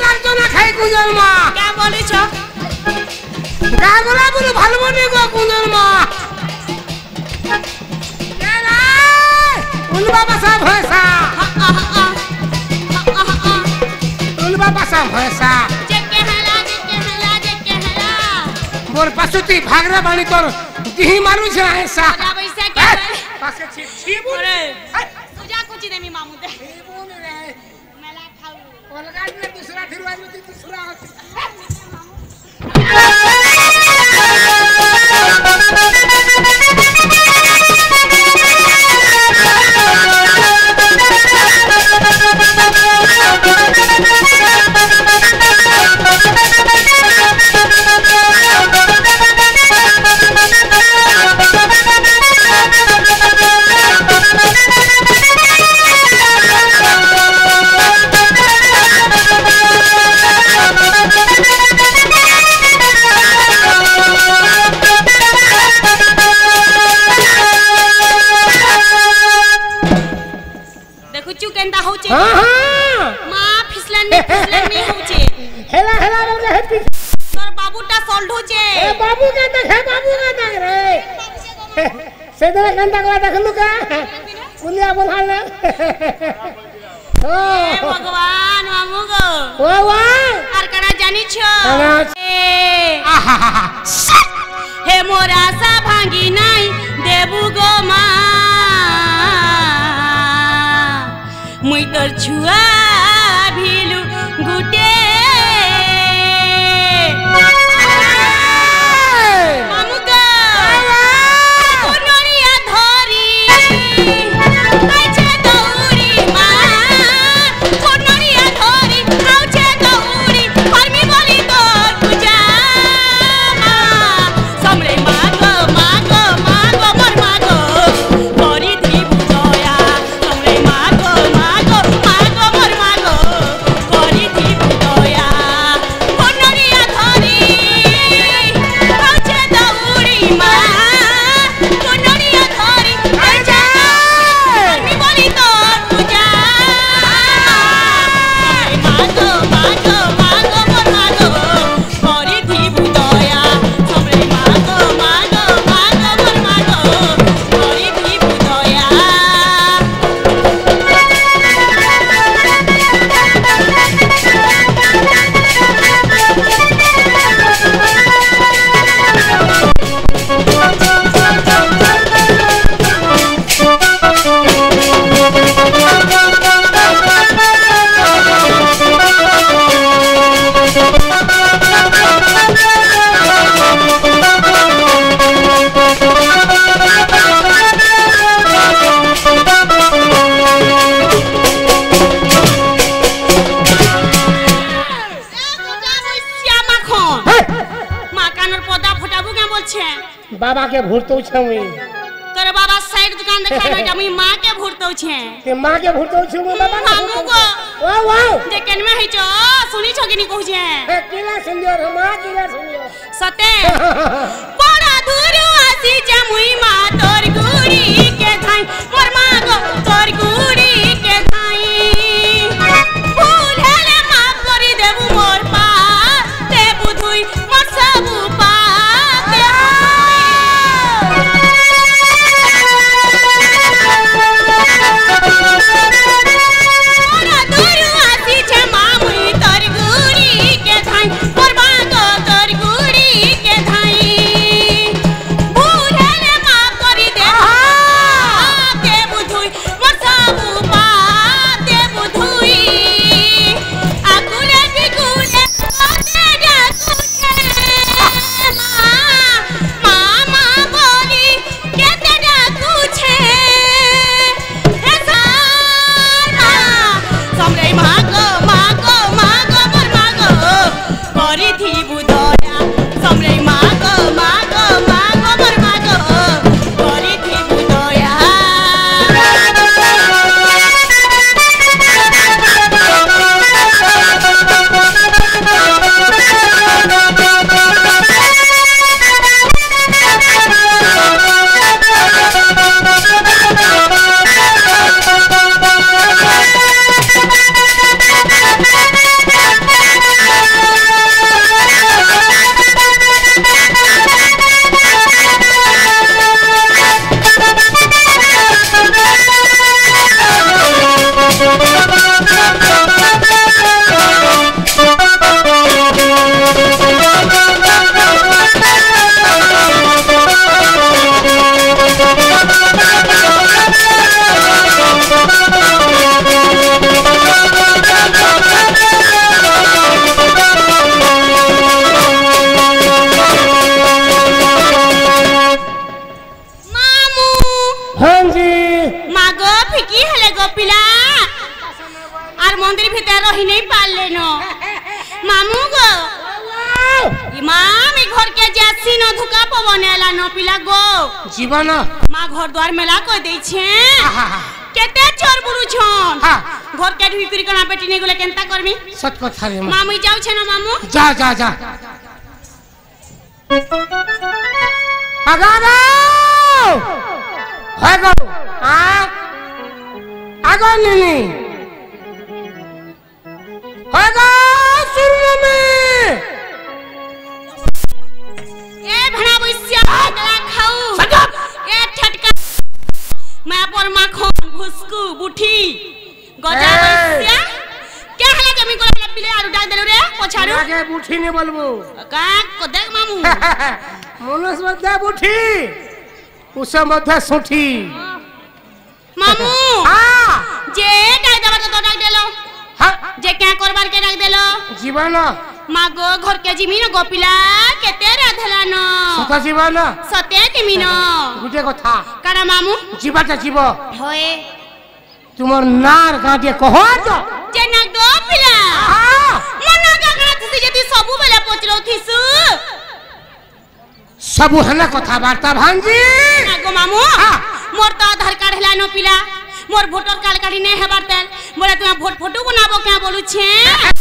রাজনা খাই কুঞ্জন মা क्या बोली छ গাগলা বলে ভালো মনে গো কুঞ্জন মা उन बाबा साहब भैंसा उन बाबा साहब भैंसा मोर पसुती भागरा बाणी तोर दिही मारू छ ऐसा पासे छी छीबू रे तुझा कुछ देमी मामू दे छीबू ने रे मला खाऊ ओलगा ने दूसरा फिरवा में दूसरा बाबू का तक रे सेदरा कंटा को देखलु का कुलिया बोला ले ए भगवान मामू गो वाह आर कना जानि छ हे मोर आशा भांगी नाई देबु गो मा मुई तोर छुआ भिलु गुटे बाबा के भूरतो छमी तोरे बाबा साइड दुकान देखा बेटा मी मां के भूरतो छे ते मां के भूरतो छु बाबा मामू गो वाह वाह देखन में है छ सुनी छ कि नहीं कहू छे ए किला सुनियो रे मां किला सुनियो सते बड़ा दूर आसी जमुई मां तोर गुड़ी के थाई मोर मां गो तोर गुड़ी के थाई फूल हेले मां करी देबू मोर पा ते बुधुई मोर सब पा ढुका पवन आला न पिला गो जीवन माँ घर द्वार मेला कर दे छे केते चोर बुरु छन घर के ढुई करी कना बेटी ने गले केनता करमी सत कथा रे मामू जाऊ छे न मामू जा जा जा आगाओ होगो आगो नीनी होगो सुन में ए भणा बुइसिया गला खाऊ सजब ए ठटका मैं पर माखन घुसकू बुठी गजा बुइसिया क्या हला जमी को लबिले आरु डाक देलो रे पछारू आगे बुठी ने बोलबो का को देख मामू मनुष्य मध्य बुठी उसे मध्य सुठी मामू हां जे डाक देबा तो डाक देलो हां जे क्या करबार के डाक देलो जीवन मागो घर के जिमिन गोपिला केते राधला न सत जीवन सते जिमिन गुटे कथा काना मामू जीवाटा जीव होए तुमर नार गाडे कहो तो जे ना गोपिला हां मन गगना थि जति सबु बेला पचरो थिसु सबु हना कथा वार्ता भांजी ना गो मामू मोर तो आधार कार्ड हला न पिला मोर वोटर कार्ड काढी नै हेबार तेल मोरे तुम वोट फोटो बनाबो क्या बोलु छे